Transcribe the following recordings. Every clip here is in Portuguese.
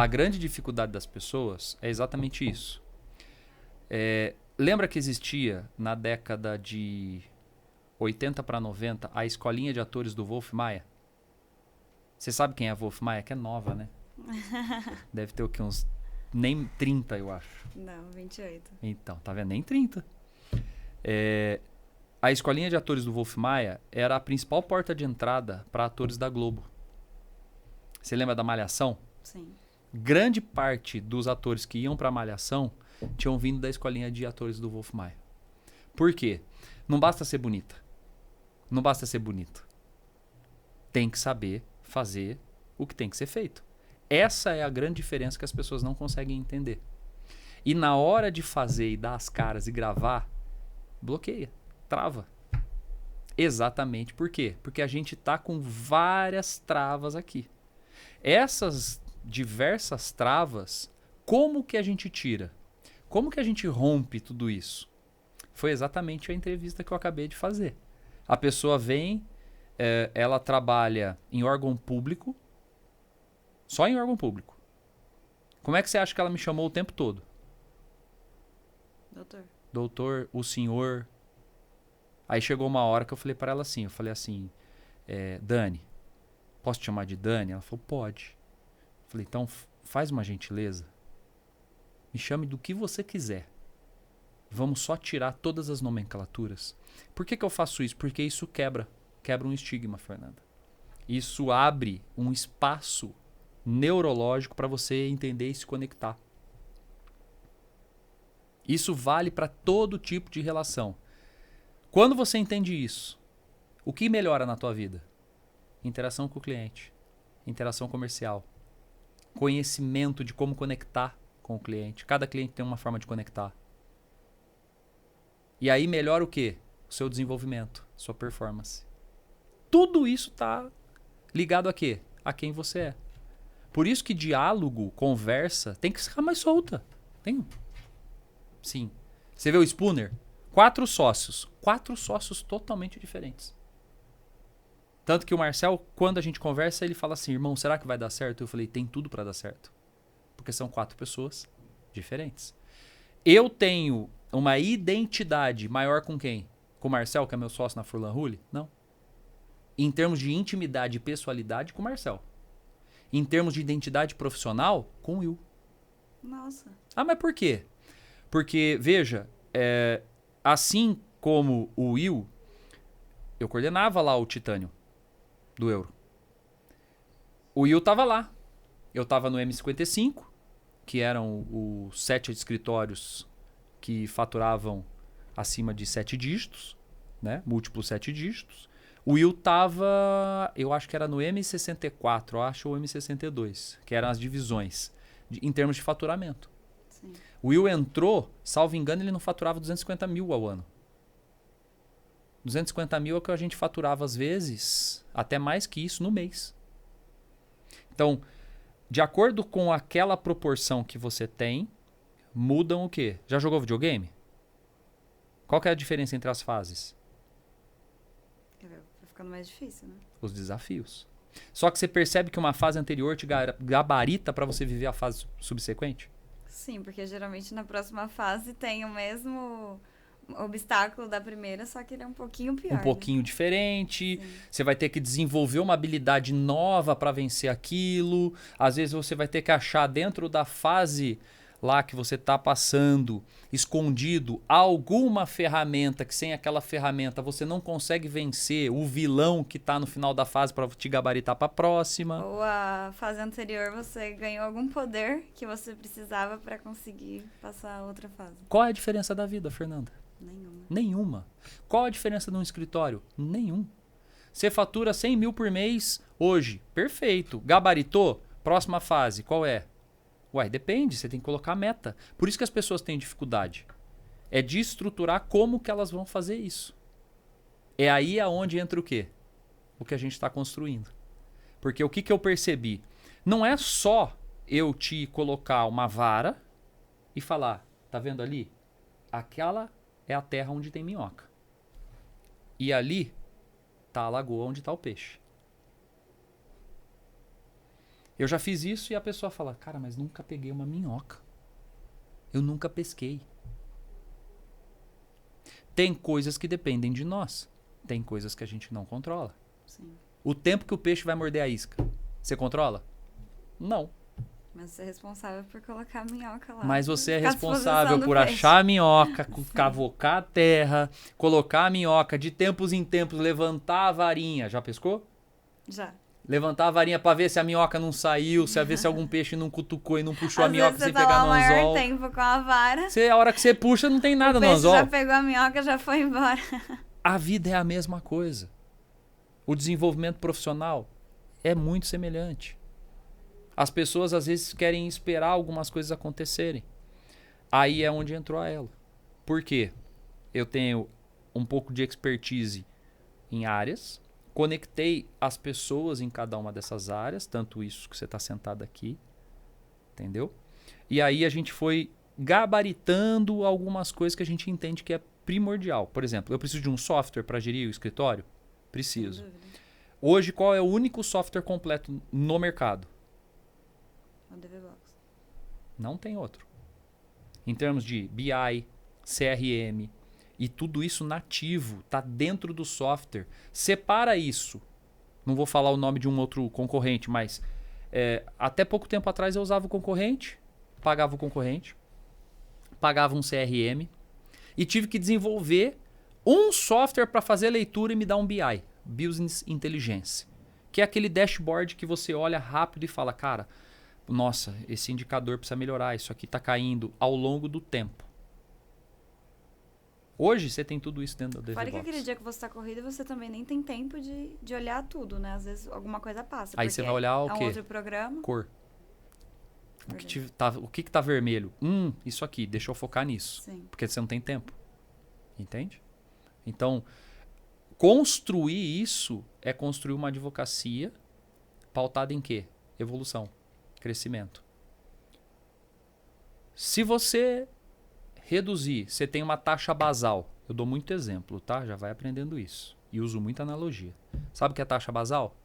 A grande dificuldade das pessoas é exatamente isso. Lembra que existia na década de 80 para 90 a escolinha de atores do Wolf Maia? Você sabe quem é a Wolf Maia? Que é nova, né? Deve ter o quê? Uns nem 30, eu acho. Não, 28. Então, tá vendo? Nem 30. A escolinha de atores do Wolf Maia era a principal porta de entrada para atores da Globo. Você lembra da Malhação? Sim. Grande parte dos atores que iam pra Malhação tinham vindo da escolinha de atores do Wolf Maia. Por quê? Não basta ser bonita. Não basta ser bonito. Tem que saber fazer o que tem que ser feito. Essa é a grande diferença que as pessoas não conseguem entender. E na hora de fazer e dar as caras e gravar, bloqueia, trava. Exatamente por quê? Porque a gente tá com várias travas aqui. Essas diversas travas, como que a gente tira? Como que a gente rompe tudo isso? Foi exatamente a entrevista que eu acabei de fazer. A pessoa vem, ela trabalha em órgão público, só em órgão público. Como é que você acha que ela me chamou o tempo todo? Doutor. Doutor, o senhor. Aí chegou uma hora que eu falei para ela assim, Dani, posso te chamar de Dani? Ela falou, pode. Eu falei, então faz uma gentileza. Me chame do que você quiser. Vamos só tirar todas as nomenclaturas. Por que eu faço isso? Porque isso quebra um estigma, Fernanda. Isso abre um espaço neurológico para você entender e se conectar. Isso vale para todo tipo de relação. Quando você entende isso, o que melhora na tua vida? Interação com o cliente, interação comercial, conhecimento de como conectar com o cliente. Cada cliente tem uma forma de conectar. E aí melhora o quê? O seu desenvolvimento, sua performance. Tudo isso está ligado a quê? A quem você é. Por isso que diálogo, conversa, tem que ficar mais solta. Sim. Você vê o Spooner? 4 sócios. 4 sócios totalmente diferentes. Tanto que o Marcel, quando a gente conversa, ele fala assim, irmão, será que vai dar certo? Eu falei, tem tudo para dar certo. Porque são 4 pessoas diferentes. Eu tenho uma identidade maior com quem? Com o Marcel, que é meu sócio na Furlan Rule? Não. Em termos de intimidade e pessoalidade, com o Marcel. Em termos de identidade profissional, com o Will. Nossa. Ah, mas por quê? Porque, veja, assim como o Will, eu coordenava lá o Titânio do Euro. O Will tava lá. Eu tava no M55, que eram os 7 escritórios que faturavam acima de 7 dígitos, né? Múltiplos 7 dígitos. O Will tava, eu acho que era no M64, eu acho, ou M62, que eram as divisões, em termos de faturamento. Sim. O Will entrou, salvo engano, ele não faturava 250 mil ao ano. 250 mil é o que a gente faturava às vezes, até mais que isso no mês. Então, de acordo com aquela proporção que você tem, mudam o quê? Já jogou videogame? Qual que é a diferença entre as fases? Vai ficando mais difícil, né? Os desafios. Só que você percebe que uma fase anterior te gabarita para você viver a fase subsequente? Sim, porque geralmente na próxima fase tem o mesmo obstáculo da primeira, só que ele é um pouquinho pior. Um pouquinho diferente. Sim. Você vai ter que desenvolver uma habilidade nova para vencer aquilo. Às vezes você vai ter que achar dentro da fase lá que você está passando, escondido, alguma ferramenta que sem aquela ferramenta você não consegue vencer o vilão que está no final da fase para te gabaritar para a próxima. Ou a fase anterior você ganhou algum poder que você precisava para conseguir passar a outra fase. Qual é a diferença da vida, Fernanda? Nenhuma. Nenhuma. Qual a diferença de um escritório? Nenhum. Você fatura 100 mil por mês hoje. Perfeito. Gabaritou? Próxima fase, qual é? Ué, depende. Você tem que colocar a meta. Por isso que as pessoas têm dificuldade. É de estruturar como que elas vão fazer isso. É aí aonde entra o quê? O que a gente está construindo. Porque o que eu percebi? Não é só eu te colocar uma vara e falar, tá vendo ali? Aquela é a terra onde tem minhoca. E ali tá a lagoa onde tá o peixe. Eu já fiz isso e a pessoa fala, cara, mas nunca peguei uma minhoca. Eu nunca pesquei. Tem coisas que dependem de nós. Tem coisas que a gente não controla. Sim. O tempo que o peixe vai morder a isca, você controla? Não. Mas você é responsável por colocar a minhoca lá. Mas você é Ficar à responsável disposição do por peixe. achar a minhoca, cavocar a terra, colocar a minhoca, de tempos em tempos levantar a varinha. Já pescou? Já. Levantar a varinha pra ver se a minhoca não saiu, se a ver se algum peixe não cutucou e não puxou a Às minhoca vezes sem você tá pegar lá no o maior anzol. tempo com a vara. A hora que você puxa, não tem nada O no peixe anzol. já pegou a minhoca, já foi embora. A vida é a mesma coisa. O desenvolvimento profissional é muito semelhante. As pessoas às vezes querem esperar algumas coisas acontecerem. Aí é onde entrou a Elo. Por quê? Eu tenho um pouco de expertise em áreas, conectei as pessoas em cada uma dessas áreas, tanto isso que você está sentado aqui, entendeu? E aí a gente foi gabaritando algumas coisas que a gente entende que é primordial. Por exemplo, eu preciso de um software para gerir o escritório? Preciso. Sem dúvida. Hoje, qual é o único software completo no mercado? O DVBox. Não tem outro. Em termos de BI, CRM e tudo isso nativo, está dentro do software. Separa isso. Não vou falar o nome de um outro concorrente, mas até pouco tempo atrás eu usava o concorrente, pagava o concorrente, pagava um CRM e tive que desenvolver um software para fazer leitura e me dar um BI, Business Intelligence, que é aquele dashboard que você olha rápido e fala, cara, nossa, esse indicador precisa melhorar, isso aqui está caindo ao longo do tempo. Hoje você tem tudo isso dentro do DVBox. Fora que aquele dia que você tá corrido, você também nem tem tempo de olhar tudo, né? Às vezes alguma coisa passa. Aí você vai olhar o é quê? um outro programa. Cor. O que tá vermelho? Isso aqui, deixa eu focar nisso. Sim. Porque você não tem tempo. Entende? Então, construir isso é construir uma advocacia pautada em quê? Evolução, crescimento. Se você reduzir, você tem uma taxa basal. Eu dou muito exemplo, tá? Já vai aprendendo isso. E uso muita analogia. Sabe o que é taxa basal?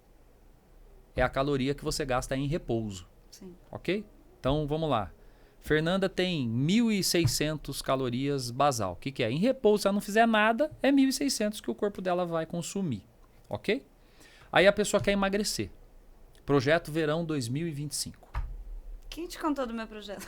É a caloria que você gasta em repouso. Sim. Ok? Então, vamos lá. Fernanda tem 1.600 calorias basal. O que é? Em repouso, se ela não fizer nada, é 1.600 que o corpo dela vai consumir. Ok? Aí a pessoa quer emagrecer. Projeto Verão 2025. Quem te contou do meu projeto?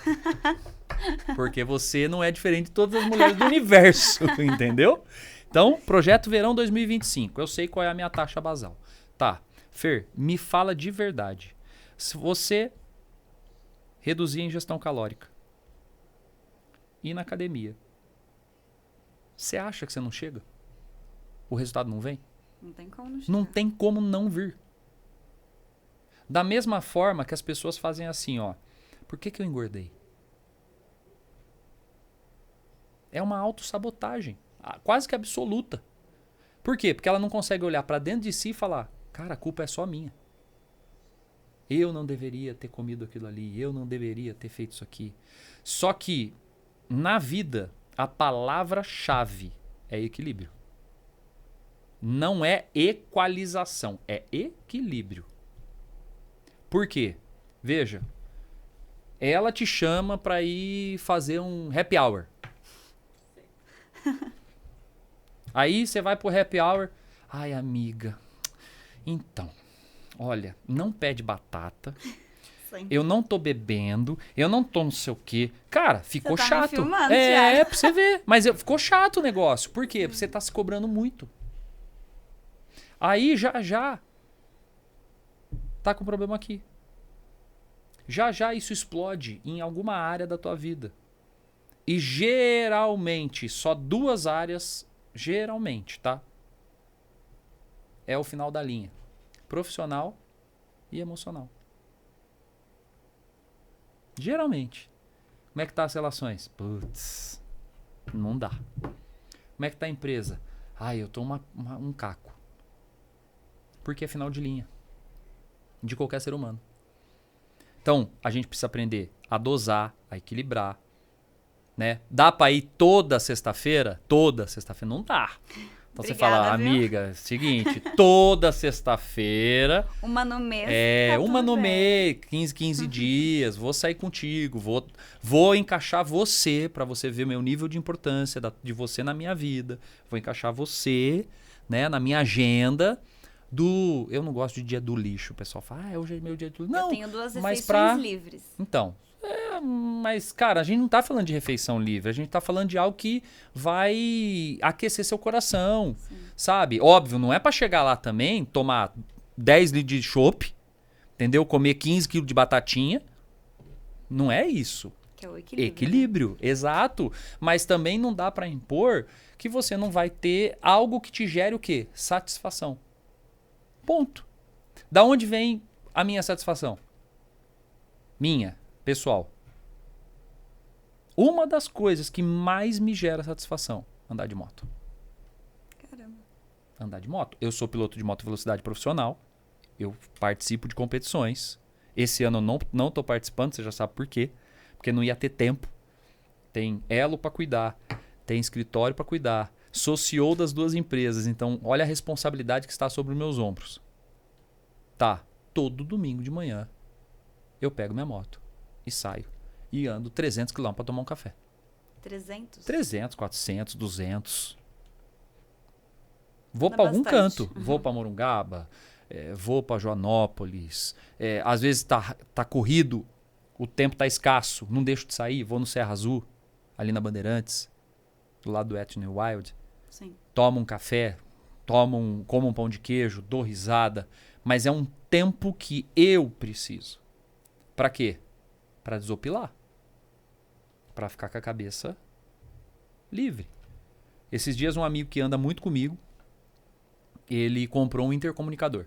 Porque você não é diferente de todas as mulheres do universo, entendeu? Então, Projeto Verão 2025. Eu sei qual é a minha taxa basal. Tá. Fer, me fala de verdade. Se você reduzir a ingestão calórica e ir na academia, você acha que você não chega? O resultado não vem? Não tem como não chegar. Não tem como não vir. Da mesma forma que as pessoas fazem assim, ó. Por que eu engordei? É uma autossabotagem, quase que absoluta. Por quê? Porque ela não consegue olhar para dentro de si e falar, cara, a culpa é só minha. Eu não deveria ter comido aquilo ali, eu não deveria ter feito isso aqui. Só que, na vida, a palavra-chave é equilíbrio. Não é equalização, é equilíbrio. Por quê? Veja, ela te chama para ir fazer um happy hour. Aí você vai pro happy hour. Ai, amiga, então, olha, não pede batata. Sim. Eu não tô bebendo, eu não tô não sei o quê. Cara, ficou Você tá chato. me filmando, É, Thiago. pra você ver. Mas ficou chato o negócio. Por quê? Porque você tá se cobrando muito. Aí já tá com problema aqui. Já isso explode em alguma área da tua vida. E geralmente, só duas áreas, geralmente, tá? É o final da linha. Profissional e emocional. Geralmente. Como é que tá as relações? Putz, não dá. Como é que tá a empresa? Ai, eu tô um caco. Porque é final de linha. De qualquer ser humano. Então, a gente precisa aprender a dosar, a equilibrar. Né? Dá pra ir toda sexta-feira? Toda sexta-feira não dá. Então você Obrigada, fala, viu? amiga, seguinte, toda sexta-feira, Uma no mês. tá uma tudo no bem. mês, 15 dias, vou sair contigo, vou encaixar você pra você ver meu nível de importância de você na minha vida. Vou encaixar você, né, na minha agenda eu não gosto de dia do lixo. O pessoal fala, hoje é meu dia do lixo. Eu Não, tenho 2 mas refeições livres. Então, mas, cara, a gente não tá falando de refeição livre, a gente tá falando de algo que vai aquecer seu coração, sabe? Óbvio, não é pra chegar lá também, tomar 10 litros de chopp, entendeu? Comer 15 quilos de batatinha. Não é isso. Que é o equilíbrio. Equilíbrio, exato. Mas também não dá pra impor que você não vai ter algo que te gere o quê? Satisfação. Ponto. Da onde vem a minha satisfação? Minha, pessoal. Uma das coisas que mais me gera satisfação, andar de moto. Caramba. Andar de moto. Eu sou piloto de moto velocidade profissional. Eu participo de competições. Esse ano eu não tô participando, você já sabe por quê. Porque não ia ter tempo. Tem elo para cuidar, tem escritório para cuidar. Sou CEO das 2 empresas, então olha a responsabilidade que está sobre os meus ombros. Tá, todo domingo de manhã eu pego minha moto e saio. E ando 300 km para tomar um café. 300? 300, 400, 200. Vou Dá para algum bastante. canto. Vou para Morungaba, vou para Joanópolis. Às vezes tá corrido, o tempo tá escasso, não deixo de sair. Vou no Serra Azul, ali na Bandeirantes, do lado do Etna Wild. Sim. Tomo um café, como um pão de queijo, dou risada. Mas é um tempo que eu preciso. Para quê? Para desopilar. Para ficar com a cabeça livre. Esses dias um amigo que anda muito comigo, ele comprou um intercomunicador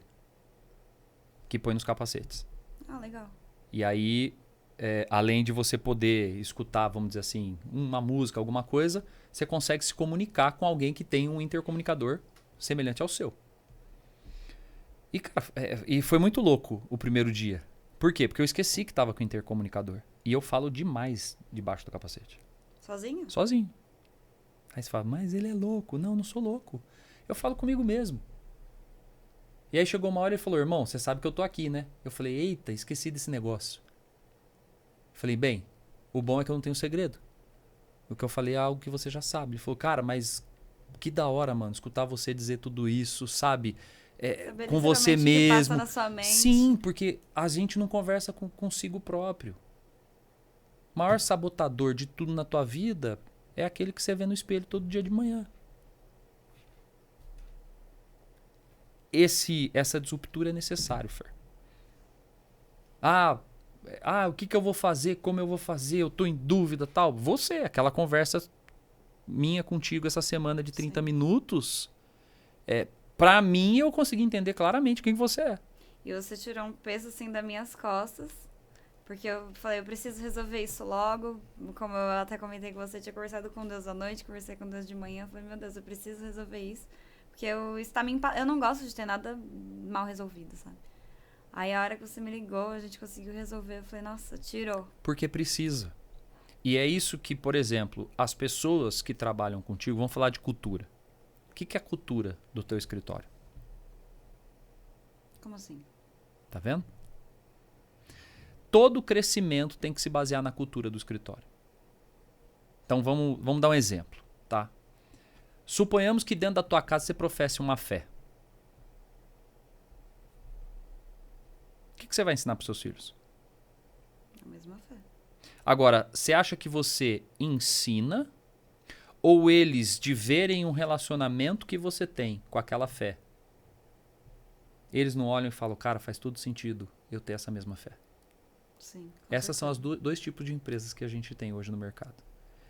que põe nos capacetes. Ah, legal. E aí, além de você poder escutar, vamos dizer assim, uma música, alguma coisa, você consegue se comunicar com alguém que tem um intercomunicador semelhante ao seu. E, cara, e foi muito louco o primeiro dia. Por quê? Porque eu esqueci que estava com o intercomunicador. E eu falo demais debaixo do capacete. Sozinho? Sozinho. Aí você fala, mas ele é louco. Não, não sou louco. Eu falo comigo mesmo. E aí chegou uma hora e ele falou, irmão, você sabe que eu tô aqui, né? Eu falei, eita, esqueci desse negócio. Falei, bem, o bom é que eu não tenho segredo. O que eu falei é algo que você já sabe. Ele falou, cara, mas que da hora, mano, escutar você dizer tudo isso, sabe? Saber Com você literalmente o que mesmo. passa na sua mente. Sim, porque a gente não conversa consigo próprio. O maior sabotador de tudo na tua vida é aquele que você vê no espelho todo dia de manhã. Essa disruptura é necessária, Fer. O que eu vou fazer? Como eu vou fazer? Eu tô em dúvida, tal. Você, aquela conversa minha contigo essa semana de 30 minutos, pra mim eu consegui entender claramente quem você é. E você tirou um peso assim das minhas costas. Porque eu falei, eu preciso resolver isso logo. Como eu até comentei que você tinha conversado com Deus à noite, conversei com Deus de manhã. Eu falei, meu Deus, eu preciso resolver isso. Porque eu não gosto de ter nada mal resolvido, sabe? Aí a hora que você me ligou, a gente conseguiu resolver. Eu falei, nossa, tirou. Porque precisa. E é isso que, por exemplo, as pessoas que trabalham contigo vão falar de cultura. O que é a cultura do teu escritório? Como assim? Tá vendo? Todo crescimento tem que se basear na cultura do escritório. Então vamos dar um exemplo, tá? Suponhamos que dentro da tua casa você professe uma fé. O que você vai ensinar para os seus filhos? A mesma fé. Agora, você acha que você ensina ou eles de verem um relacionamento que você tem com aquela fé? Eles não olham e falam, cara, faz todo sentido eu ter essa mesma fé. Sim. Essas são os dois tipos de empresas que a gente tem hoje no mercado.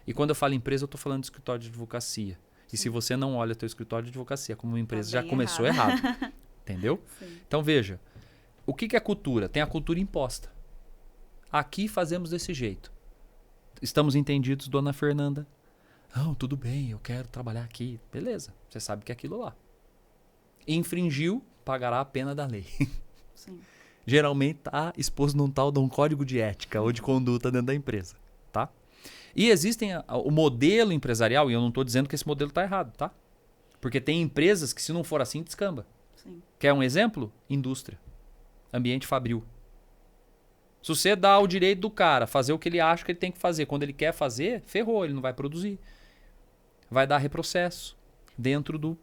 E quando eu falo empresa, eu estou falando de escritório de advocacia. E se você não olha o teu escritório de advocacia como uma empresa, já começou errado. Entendeu? Sim. Então veja, o que é cultura? Tem a cultura imposta. Aqui fazemos desse jeito. Estamos entendidos, dona Fernanda? Não, tudo bem, eu quero trabalhar aqui. Beleza, você sabe que é aquilo lá. Infringiu, pagará a pena da lei. Sim. Geralmente está exposto num tal de um código de ética ou de conduta dentro da empresa, tá? E existem o modelo empresarial, e eu não estou dizendo que esse modelo está errado, tá? Porque tem empresas que, se não for assim, descamba. Sim. Quer um exemplo? Indústria. Ambiente fabril. Se você dá o direito do cara fazer o que ele acha que ele tem que fazer, quando ele quer fazer, ferrou, ele não vai produzir. Vai dar reprocesso dentro do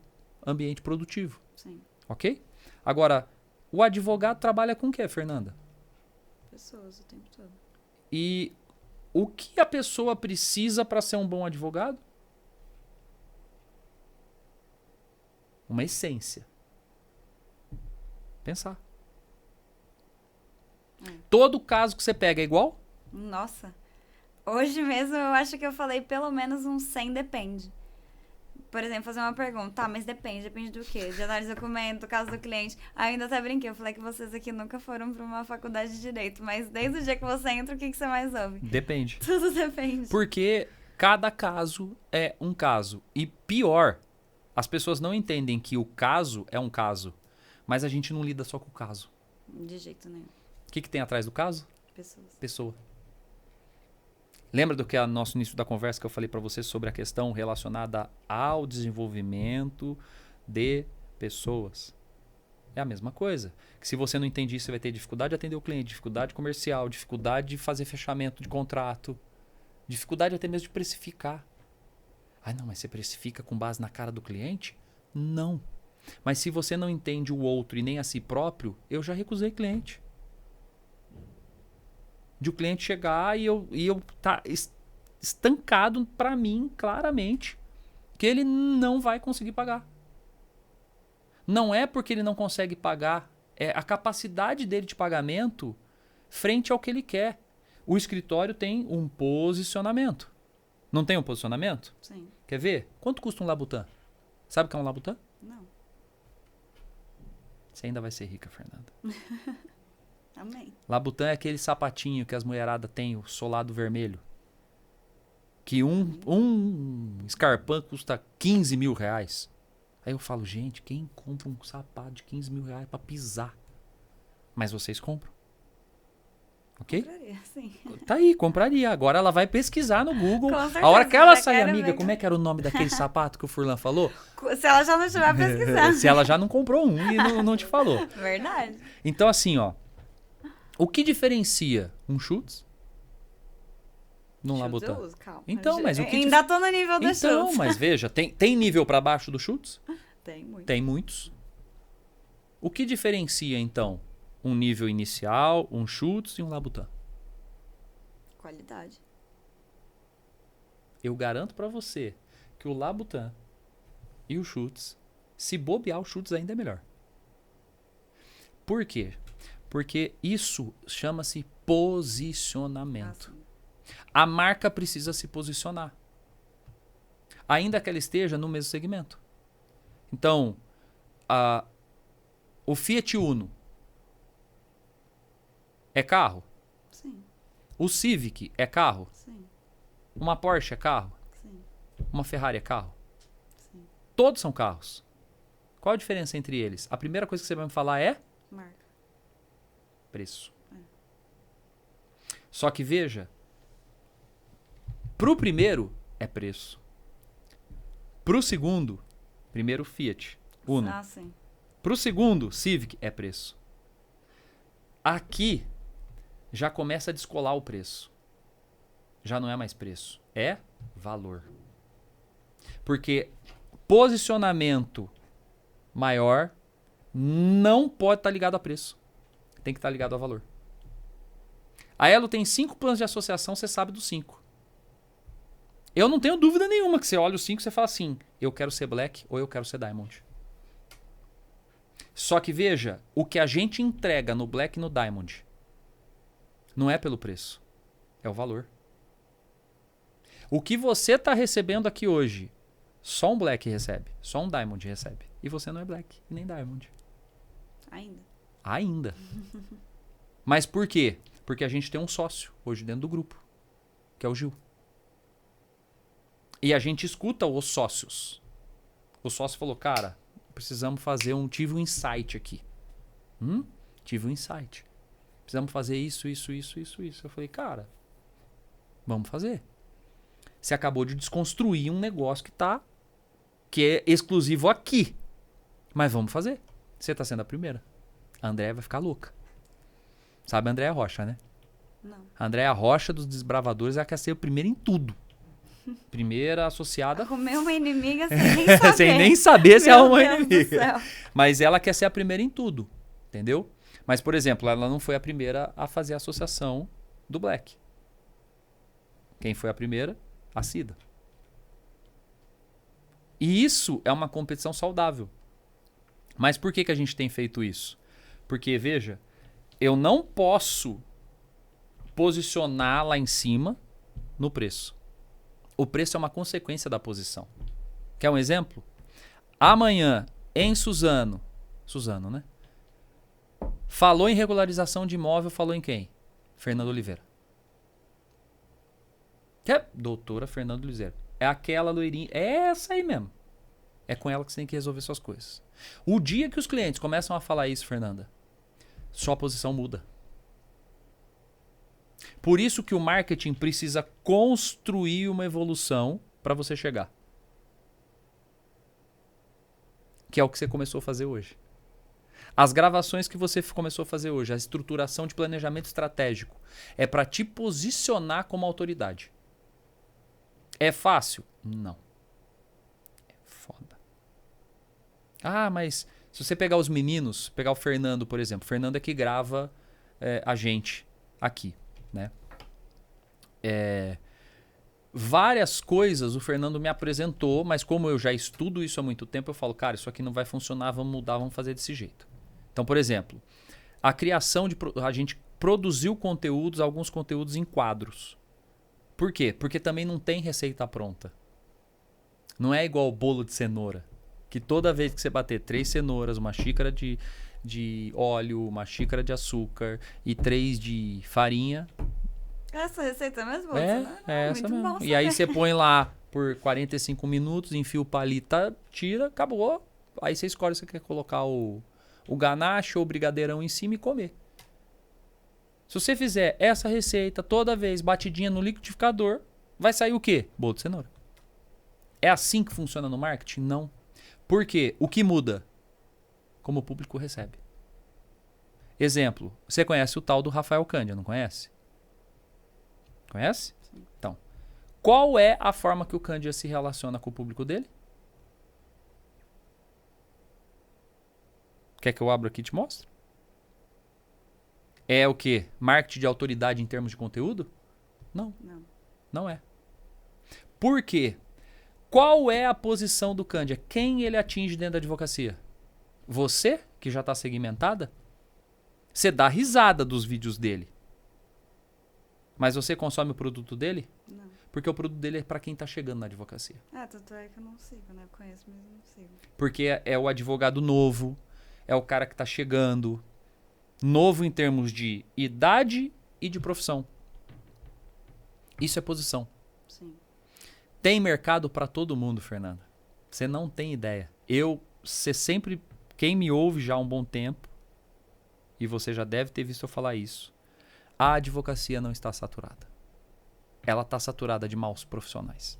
ambiente produtivo. Sim. Ok? Agora, o advogado trabalha com o quê, Fernanda? Pessoas o tempo todo. E o que a pessoa precisa para ser um bom advogado? Uma essência. Pensar. Todo caso que você pega é igual? Nossa. Hoje mesmo eu acho que eu falei pelo menos uns 100 depende. Por exemplo, fazer uma pergunta. Tá, mas depende do quê? De análise de documento, caso do cliente. Ainda até brinquei. Eu falei que vocês aqui nunca foram para uma faculdade de direito. Mas desde o dia que você entra, o que você mais ouve? Depende. Tudo depende. Porque cada caso é um caso. E pior, as pessoas não entendem que o caso é um caso. Mas a gente não lida só com o caso. De jeito nenhum. O que tem atrás do caso? Pessoas. Pessoa. Lembra do que é o nosso início da conversa que eu falei para você sobre a questão relacionada ao desenvolvimento de pessoas? É a mesma coisa. Que se você não entende isso, você vai ter dificuldade de atender o cliente, dificuldade comercial, dificuldade de fazer fechamento de contrato, dificuldade até mesmo de precificar. Ah, não, mas você precifica com base na cara do cliente? Não. Mas se você não entende o outro e nem a si próprio, eu já recusei cliente. De o cliente chegar e eu tá estancado para mim, claramente, que ele não vai conseguir pagar. Não é porque ele não consegue pagar, é a capacidade dele de pagamento frente ao que ele quer. O escritório tem um posicionamento. Não tem um posicionamento? Sim. Quer ver? Quanto custa um Labutan? Sabe o que é um Labutan? Não. Você ainda vai ser rica, Fernanda. Amém. Labutan é aquele sapatinho que as mulheradas têm, o solado vermelho. Que um Scarpan custa 15 mil reais. Aí eu falo, gente, quem compra um sapato de 15 mil reais pra pisar? Mas vocês compram. Ok? Compraria, sim. Tá aí, compraria. Agora ela vai pesquisar no Google. Com certeza, A hora que ela já sair, quero amiga, ver. como é que era o nome daquele sapato que o Furlan falou? Se ela já não estiver pesquisando. Se ela já não comprou um e não te falou. Verdade. Então, assim, ó. O que diferencia um chutes num Labutan? Eu uso, calma. Então, mas o que Ainda tô no nível do Então, chutes. mas veja, tem nível para baixo do chutes? Tem muito. Tem muitos. O que diferencia, então, um nível inicial, um chutes e um Labutan? Qualidade. Eu garanto para você que o Labutan e o chutes, se bobear, o chutes ainda é melhor. Por quê? Porque isso chama-se posicionamento. A marca precisa se posicionar. Ainda que ela esteja no mesmo segmento. Então, o Fiat Uno é carro? Sim, O Civic é carro? sim, Uma Porsche é carro? sim, Uma Ferrari é carro? sim. Todos são carros. Qual a diferença entre eles? A primeira coisa que você vai me falar é Marca. preço. Só que veja, pro primeiro é preço. Pro segundo, primeiro Fiat Uno. Ah, sim. Pro segundo Civic é preço. Aqui já começa a descolar o preço. Já não é mais preço, é valor. Porque posicionamento maior não pode estar ligado a preço. Tem que estar ligado a valor. A Elo tem 5 planos de associação, você sabe dos 5. Eu não tenho dúvida nenhuma que você olha os 5 e você fala assim, eu quero ser Black ou eu quero ser Diamond. Só que veja, o que a gente entrega no Black e no Diamond não é pelo preço, é o valor. O que você está recebendo aqui hoje, só um Black recebe, só um Diamond recebe. E você não é Black e nem Diamond. Ainda. Ainda. Mas por quê? Porque a gente tem um sócio hoje dentro do grupo, que é o Gil. E a gente escuta os sócios. O sócio falou, cara, precisamos fazer tive um insight aqui. Tive um insight. Precisamos fazer isso. Eu falei, cara, vamos fazer. Você acabou de desconstruir um negócio que tá que é exclusivo aqui. Mas vamos fazer. Você tá sendo a primeira. A Andréia vai ficar louca. Sabe a Andréia Rocha, né? Não. A Andréia Rocha dos Desbravadores, ela quer ser a primeira em tudo. Primeira associada. Arrumei uma inimiga sem nem saber. Sem nem saber se é uma Meu Deus do inimiga. céu. Mas ela quer ser a primeira em tudo. Entendeu? Mas, por exemplo, ela não foi a primeira a fazer a associação do Black. Quem foi a primeira? A Cida. E isso é uma competição saudável. Mas por que a gente tem feito isso? Porque, veja, eu não posso posicionar lá em cima no preço. O preço é uma consequência da posição. Quer um exemplo? Amanhã, em Suzano, né? Falou em regularização de imóvel, falou em quem? Fernando Oliveira. Que é? Doutora Fernando Oliveira. É aquela loirinha, é essa aí mesmo. É com ela que você tem que resolver suas coisas. O dia que os clientes começam a falar isso, Fernanda, sua posição muda. Por isso que o marketing precisa construir uma evolução para você chegar. Que é o que você começou a fazer hoje. As gravações que você começou a fazer hoje, a estruturação de planejamento estratégico, é para te posicionar como autoridade. É fácil? Não. É foda. Ah, mas se você pegar os meninos, pegar o Fernando, por exemplo. O Fernando é que grava a gente aqui, né? Várias coisas o Fernando me apresentou, mas como eu já estudo isso há muito tempo, eu falo, cara, isso aqui não vai funcionar, vamos mudar, vamos fazer desse jeito. Então, por exemplo, a criação de... A gente produziu conteúdos, alguns conteúdos em quadros. Por quê? Porque também não tem receita pronta. Não é igual o bolo de cenoura, que toda vez que você bater 3 cenouras, uma xícara de óleo, uma xícara de açúcar e 3 de farinha... Essa receita mesmo? É essa muito mesmo. bom E aí saber. você põe lá por 45 minutos, enfia o palito, tira, acabou. Aí você escolhe se você quer colocar o ganache ou o brigadeirão em cima e comer. Se você fizer essa receita toda vez batidinha no liquidificador, vai sair o quê? Bolo de cenoura. É assim que funciona no marketing? Não. Por quê? O que muda? Como o público recebe. Exemplo, você conhece o tal do Rafael Cândia, não conhece? Conhece? Sim. Então, qual é a forma que o Cândia se relaciona com o público dele? Quer que eu abra aqui e te mostre? É o quê? Marketing de autoridade em termos de conteúdo? Não. Não. Não é. Por quê? Qual é a posição do Cândia? Quem ele atinge dentro da advocacia? Você, que já está segmentada? Você dá risada dos vídeos dele. Mas você consome o produto dele? Não. Porque o produto dele é para quem está chegando na advocacia. Tanto é que eu não sigo, né? Eu conheço, mas eu não sigo. Porque é o advogado novo, é o cara que está chegando. Novo em termos de idade e de profissão. Isso é posição. Sim. Tem mercado para todo mundo, Fernanda. Você não tem ideia. Você sempre, quem me ouve já há um bom tempo, e você já deve ter visto eu falar isso, a advocacia não está saturada. Ela está saturada de maus profissionais.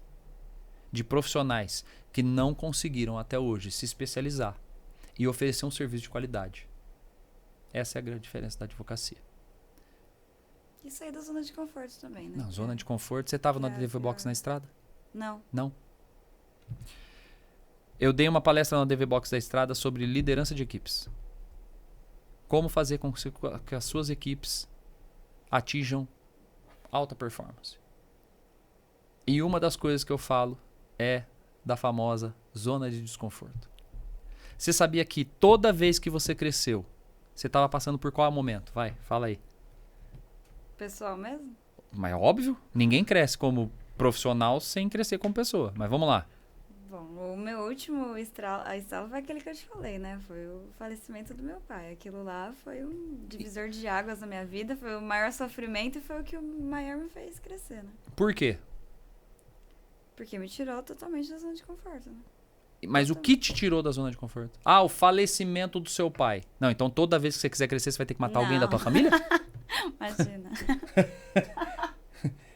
De profissionais que não conseguiram até hoje se especializar e oferecer um serviço de qualidade. Essa é a grande diferença da advocacia. E sair da zona de conforto também, né? Não, zona de conforto. Você estava na É, DV Box na estrada? Não. Não. Eu dei uma palestra na DV Box da estrada sobre liderança de equipes. Como fazer com que as suas equipes atinjam alta performance. E uma das coisas que eu falo é da famosa zona de desconforto. Você sabia que toda vez que você cresceu, você estava passando por qual momento? Vai, fala aí. Pessoal mesmo? Mas é óbvio, ninguém cresce como profissional sem crescer como pessoa. Mas vamos lá. Bom, o meu último estalo foi aquele que eu te falei, né? Foi o falecimento do meu pai. Aquilo lá foi um divisor de águas na minha vida, foi o maior sofrimento e foi o que o maior me fez crescer, né? Por quê? Porque me tirou totalmente da zona de conforto, né? Mas o que te tirou da zona de conforto? Ah, o falecimento do seu pai. Não, então toda vez que você quiser crescer, você vai ter que matar alguém da tua família? Imagina.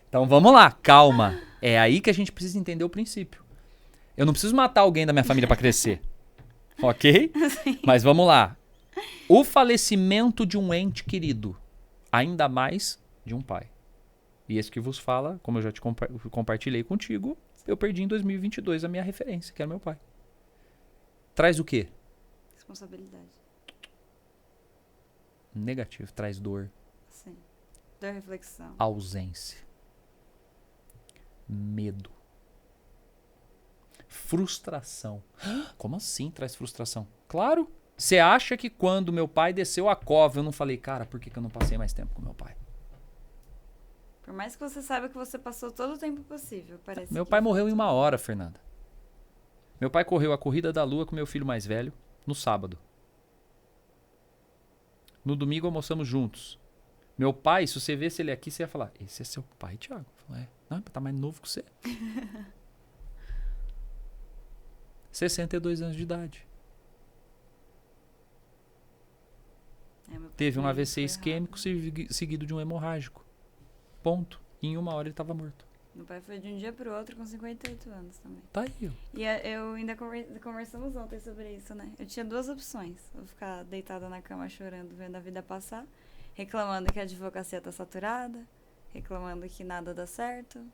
Então vamos lá, calma. É aí que a gente precisa entender o princípio. Eu não preciso matar alguém da minha família para crescer. Ok? Sim. Mas vamos lá. O falecimento de um ente querido, ainda mais de um pai. E esse que vos fala, como eu já te compartilhei contigo, eu perdi em 2022 a minha referência, que era meu pai. Traz o quê? Responsabilidade. Negativo. Traz dor, Sim. Dor, reflexão. ausência, medo, frustração. Como assim traz frustração? Claro. Você acha que quando meu pai desceu a cova, eu não falei, cara, por que eu não passei mais tempo com meu pai? Por mais que você saiba que você passou todo o tempo possível, parece Meu que pai morreu em 1 hora, Fernanda. Meu pai correu a corrida da lua com meu filho mais velho no sábado. No domingo almoçamos juntos. Meu pai, se você visse ele aqui, você ia falar, esse é seu pai, Thiago? Eu falei, não, tá mais novo que você. 62 anos de idade. meu pai Teve um também AVC foi isquêmico rápido. seguido de um hemorrágico. Ponto. Em 1 hora ele estava morto. Meu pai foi de um dia pro outro com 58 anos também. Tá aí, ó. E eu ainda conversamos ontem sobre isso, né? Eu tinha 2 opções. Eu ficar deitada na cama chorando, vendo a vida passar, reclamando que a advocacia tá saturada, reclamando que nada dá certo,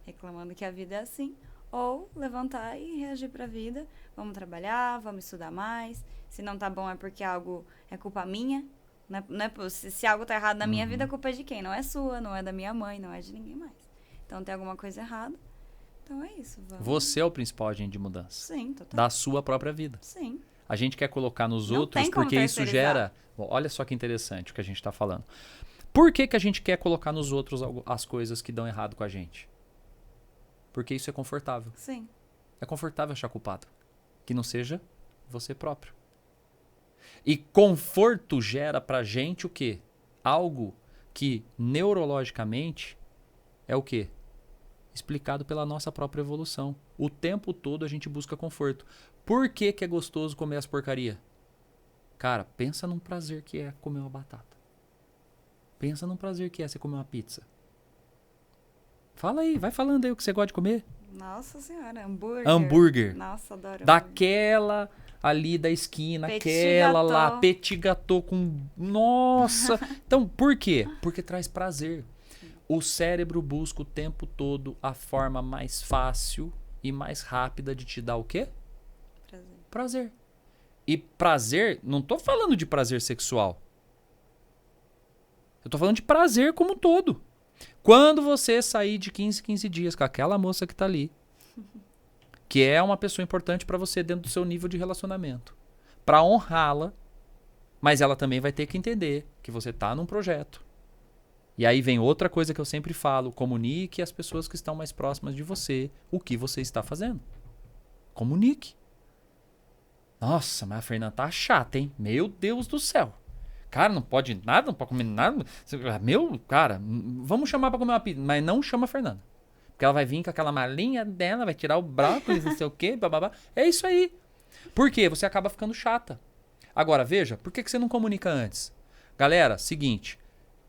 reclamando que a vida é assim, ou levantar e reagir pra vida. Vamos trabalhar, vamos estudar mais. Se não tá bom é porque algo é culpa minha. Não é, se algo tá errado na minha vida, a culpa é de quem? Não é sua, não é da minha mãe, não é de ninguém mais. Então tem alguma coisa errada. Então é isso. Vamos. Você é o principal agente de mudança. Sim, total. Da sua própria vida. Sim. A gente quer colocar nos Não outros tem como porque isso terceirizar. gera... Bom, olha só que interessante o que a gente está falando. Por que a gente quer colocar nos outros as coisas que dão errado com a gente? Porque isso é confortável. Sim. É confortável achar culpado. Que não seja você próprio. E conforto gera pra gente o quê? Algo que neurologicamente é o quê? Explicado pela nossa própria evolução. O tempo todo a gente busca conforto. Por que é gostoso comer as porcaria? Cara, pensa num prazer que é comer uma batata. Pensa num prazer que é você comer uma pizza. Fala aí, vai falando aí o que você gosta de comer. Nossa senhora, hambúrguer. Hambúrguer. Nossa, adoro hambúrguer. Daquela ali da esquina, Petit aquela lá, gâteau. petit gâteau com... Nossa! Então, por quê? Porque traz prazer. O cérebro busca o tempo todo a forma mais fácil e mais rápida de te dar o quê? Prazer. Prazer. E prazer, não tô falando de prazer sexual. Eu tô falando de prazer como um todo. Quando você sair de 15 dias com aquela moça que tá ali, que é uma pessoa importante pra você dentro do seu nível de relacionamento, pra honrá-la, mas ela também vai ter que entender que você tá num projeto. E aí vem outra coisa que eu sempre falo, comunique às pessoas que estão mais próximas de você o que você está fazendo. Comunique. Nossa, mas a Fernanda tá chata, hein? Meu Deus do céu. Cara, não pode nada, não pode comer nada. Meu, cara, vamos chamar pra comer uma pizza, mas não chama a Fernanda. Porque ela vai vir com aquela malinha dela, vai tirar o brócolis, não sei o quê, bababá. É isso aí. Por quê? Você acaba ficando chata. Agora, veja, por que você não comunica antes? Galera, seguinte,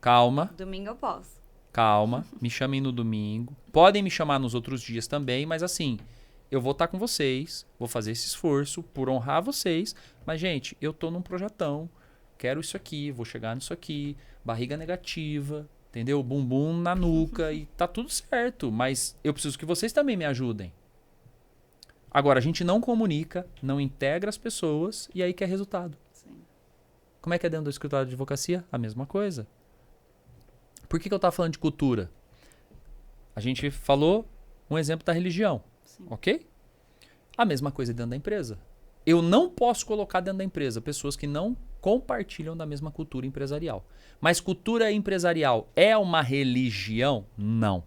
calma, Domingo eu posso. calma, me chamem no domingo. Podem me chamar nos outros dias também, mas assim, eu vou estar com vocês, vou fazer esse esforço por honrar vocês, mas, gente, eu tô num projetão, quero isso aqui, vou chegar nisso aqui, barriga negativa, entendeu? Bumbum na nuca e tá tudo certo, mas eu preciso que vocês também me ajudem. Agora, a gente não comunica, não integra as pessoas e aí quer resultado. Sim. Como é que é dentro do escritório de advocacia? A mesma coisa. Por que eu tava falando de cultura? A gente falou um exemplo da religião, Sim. ok? A mesma coisa dentro da empresa. Eu não posso colocar dentro da empresa pessoas que não compartilham da mesma cultura empresarial. Mas cultura empresarial é uma religião? Não.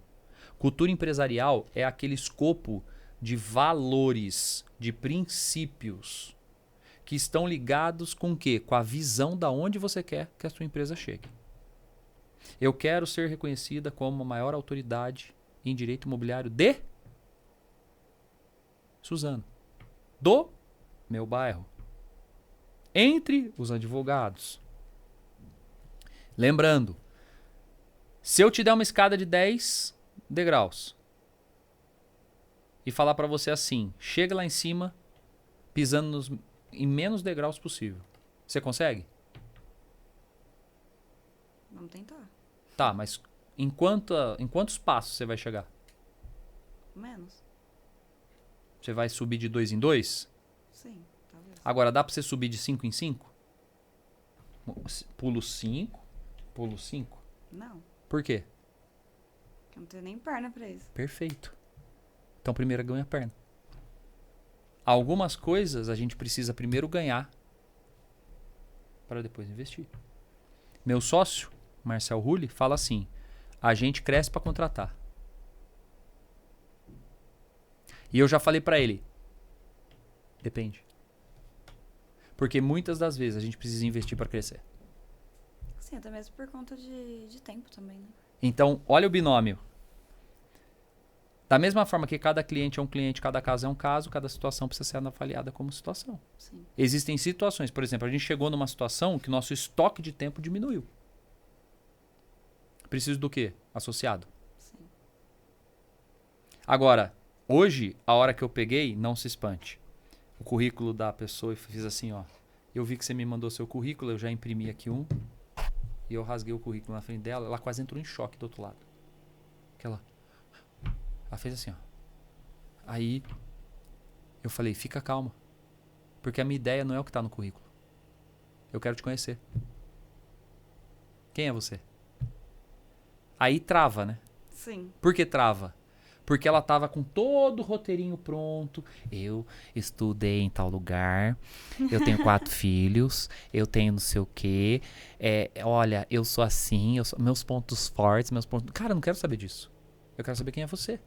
Cultura empresarial é aquele escopo de valores, de princípios que estão ligados com o quê? Com a visão da onde você quer que a sua empresa chegue. Eu quero ser reconhecida como a maior autoridade em direito imobiliário de Suzano, do meu bairro, entre os advogados. Lembrando, se eu te der uma escada de 10 degraus, e falar pra você assim, chega lá em cima, pisando em menos degraus possível. Você consegue? Vamos tentar. Tá, mas em quantos passos você vai chegar? Menos. Você vai subir de 2 em 2? Sim, talvez. Agora, dá pra você subir de 5 em 5? Pulo 5, pulo 5. Não, Por quê? eu não tenho nem perna pra isso. Perfeito. Então, primeiro ganha a perna. Algumas coisas a gente precisa primeiro ganhar para depois investir. Meu sócio, Marcel Rulli, fala assim: a gente cresce para contratar. E eu já falei para ele: depende. Porque muitas das vezes a gente precisa investir para crescer. Sim, até mesmo por conta de tempo também, né? Então, olha o binômio. Da mesma forma que cada cliente é um cliente, cada caso é um caso, cada situação precisa ser avaliada como situação. Sim. Existem situações, por exemplo, a gente chegou numa situação que nosso estoque de tempo diminuiu. Preciso do quê? Associado. Sim. Agora, hoje, a hora que eu peguei, não se espante. O currículo da pessoa e fiz assim, ó. Eu vi que você me mandou seu currículo, eu já imprimi aqui um. E eu rasguei o currículo na frente dela. Ela quase entrou em choque do outro lado. Ela fez assim, ó. Aí eu falei, fica calma. Porque a minha ideia não é o que tá no currículo. Eu quero te conhecer. Quem é você? Aí trava, né? Sim. Por que trava? Porque ela tava com todo o roteirinho pronto. Eu estudei em tal lugar. Eu tenho 4 filhos. Eu tenho não sei o quê. Olha, eu sou assim. Meus pontos fortes, meus pontos... Cara, eu não quero saber disso. Eu quero saber quem é você.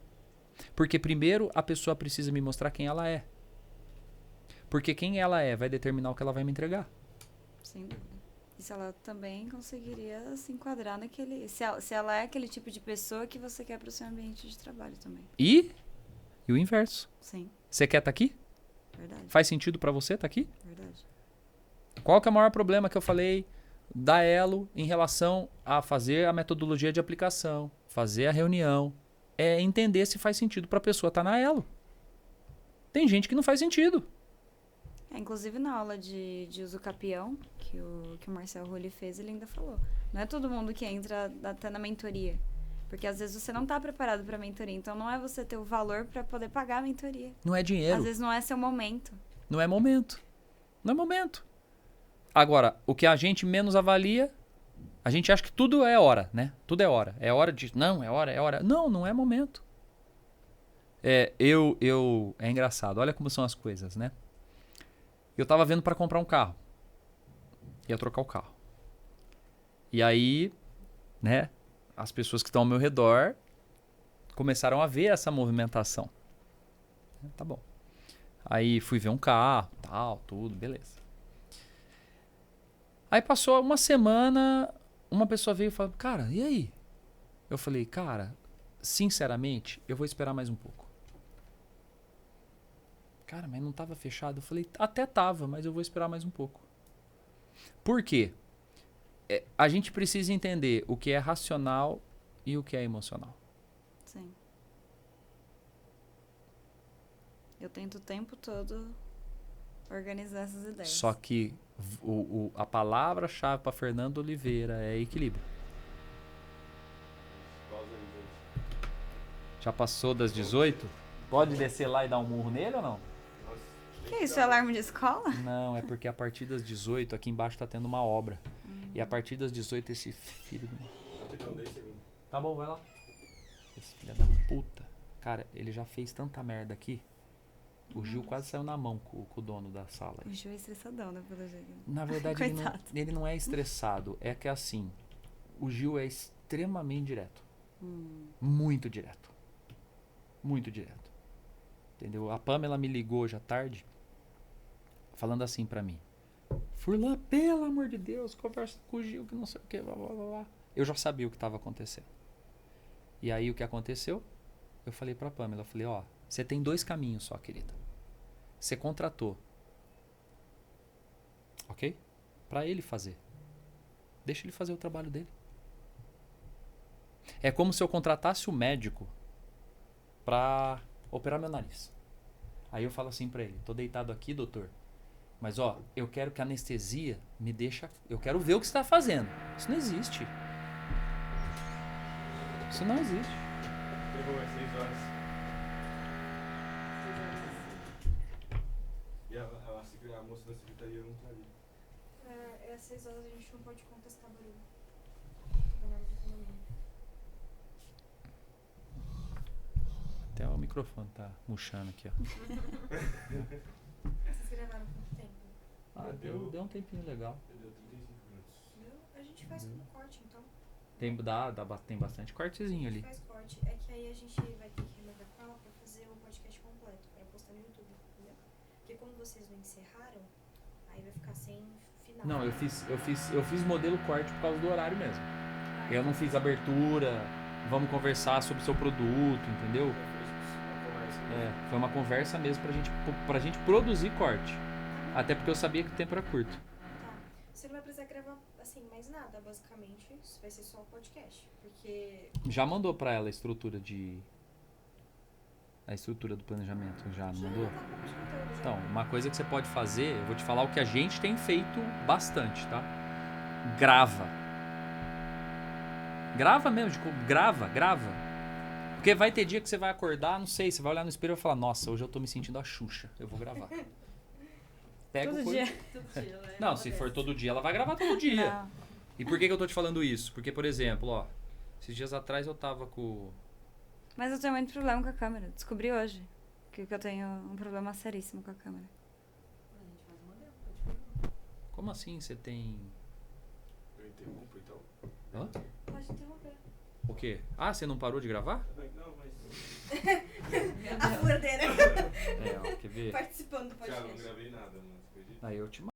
Porque primeiro a pessoa precisa me mostrar quem ela é. Porque quem ela é vai determinar o que ela vai me entregar. Sem dúvida. E se ela também conseguiria se enquadrar naquele... Se ela é aquele tipo de pessoa que você quer pro seu ambiente de trabalho também. E o inverso. Sim, Você quer estar aqui? verdade. Faz sentido pra você estar aqui? Verdade. Qual que é o maior problema que eu falei da Elo em relação a fazer a metodologia de aplicação, fazer a reunião? É entender se faz sentido pra pessoa estar na Elo. Tem gente que não faz sentido. Inclusive na aula de uso capião, que o Marcel Rulli fez, ele ainda falou. Não é todo mundo que entra até na mentoria. Porque às vezes você não está preparado para a mentoria. Então não é você ter o valor para poder pagar a mentoria. Não é dinheiro. Às vezes não é seu momento. Não é momento. Não é momento. Agora, o que a gente menos avalia, a gente acha que tudo é hora, né? Tudo é hora. É hora de... Não, é hora, é hora. Não, não é momento. É engraçado. Olha como são as coisas, né? Eu tava vendo para comprar um carro. Ia trocar o carro. E aí, né? As pessoas que estão ao meu redor começaram a ver essa movimentação. Tá bom. Aí fui ver um carro, tal, tudo, beleza. Aí passou uma semana, uma pessoa veio e falou, cara, e aí? Eu falei, cara, sinceramente, eu vou esperar mais um pouco. Cara, mas não tava fechado? Eu falei, até tava, mas eu vou esperar mais um pouco. Por quê? A gente precisa entender o que é racional e o que é emocional. Sim. Eu tento o tempo todo organizar essas ideias. Só que a palavra-chave para Fernando Oliveira é equilíbrio. Já passou das 18? Pode descer lá e dar um murro nele ou não? Que é isso? É alarme de escola? Não, é porque a partir das 18 aqui embaixo tá tendo uma obra. E a partir das 18 esse filho do... Tá bom, vai lá. Esse filho da puta. Cara, ele já fez tanta merda aqui. O Gil quase saiu na mão com o dono da sala. O Gil é estressadão, né, pelo jeito. Na verdade, ele não é estressado. É que assim, o Gil é extremamente direto. Muito direto. Muito direto. Entendeu? A Pamela me ligou hoje à tarde, falando assim pra mim. Furlan, pelo amor de Deus, conversa com o Gil, que não sei o que, blá, blá, blá, blá. Eu já sabia o que estava acontecendo. E aí o que aconteceu? Eu falei pra Pamela, eu falei, ó, você tem 2 caminhos só, querida. Você contratou, ok? Pra ele fazer. Deixa ele fazer o trabalho dele. É como se eu contratasse o médico pra operar meu nariz. Aí eu falo assim pra ele, tô deitado aqui, doutor, mas ó, eu quero que a anestesia me deixa, eu quero ver o que você tá fazendo. Isso não existe. Isso não existe. Ferrou, é 6 horas. E a moça da secretaria não tá ali. É às 6 horas, a gente não pode contestar barulho. Da norma do condomínio. Até o microfone tá murchando aqui, ó. Vocês gravaram quanto tempo? Ah, deu um tempinho legal. Deu 35 minutos. Viu? A gente faz como corte, então. Tem bastante cortezinho A ali. gente faz corte. É que aí a gente vai ter que remarcar com ela pra fazer o podcast completo, pra postar no YouTube, entendeu? Porque como vocês não encerraram, aí vai ficar sem final. Não, eu fiz modelo corte por causa do horário mesmo. Eu não fiz abertura, vamos conversar sobre o seu produto, entendeu? Foi uma conversa mesmo pra gente produzir corte. Até porque eu sabia que o tempo era curto. Tá. Você não vai precisar gravar, assim, mais nada, basicamente. Isso vai ser só o podcast. Porque... Já mandou pra ela a estrutura do planejamento, já não mandou? tá com de conteúdo já. Então, uma coisa que você pode fazer, eu vou te falar o que a gente tem feito bastante, tá? Grava. Grava mesmo, grava. Porque vai ter dia que você vai acordar, não sei, você vai olhar no espelho e vai falar, nossa, hoje eu tô me sentindo a Xuxa, eu vou gravar. Pega Todo o dia. Todo dia, né? Não, se for todo dia, ela vai gravar todo dia. Não. E por que eu tô te falando isso? Porque, por exemplo, ó, esses dias atrás eu tava com... Mas eu tenho muito problema com a câmera. Descobri hoje que eu tenho um problema seríssimo com a câmera. A gente faz modelo, pode fazer. Como assim você tem... Eu interrompo então? Hã? Pode interromper. O quê? Ah, você não parou de gravar? Não, mas. A furadeira É, ó, quer ver? participando do Thiago, não podcast. gravei nada, mano. Você acredita? Aí eu te